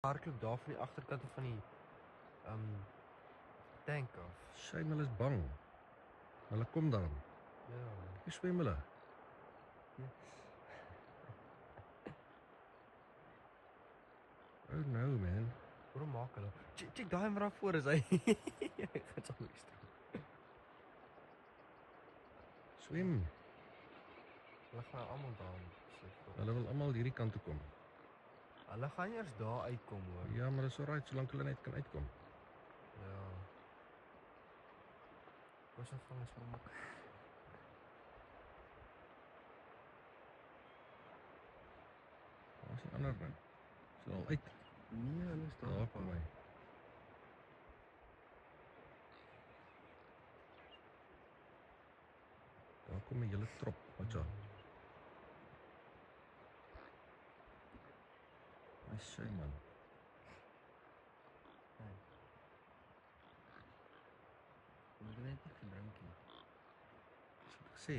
hardloop daar van die agterkant van die tank af. Shame, hulle is bang. Hulle kom dan. Ja. Hoe swem hulle? Oh no, man. Hoe maak hulle? Check daai maar daar voor is hy. Hy gaan so moes. Swem. Hulle gaan almal daar sit. Hulle wil almal hierdie kant toe kom. Hulle gaan eers daar uitkom hoor. Ja, maar dit is alright, solank hulle net kan uitkom. Ja. Wat is van ons vermaak? Waar is die ander ding? Is hulle al uit? Nee, hulle is Daar kom hy. Daar kom 'n hele trop, watja. Hy sê man. Moet net nie gedrink nie. Wat ek sê?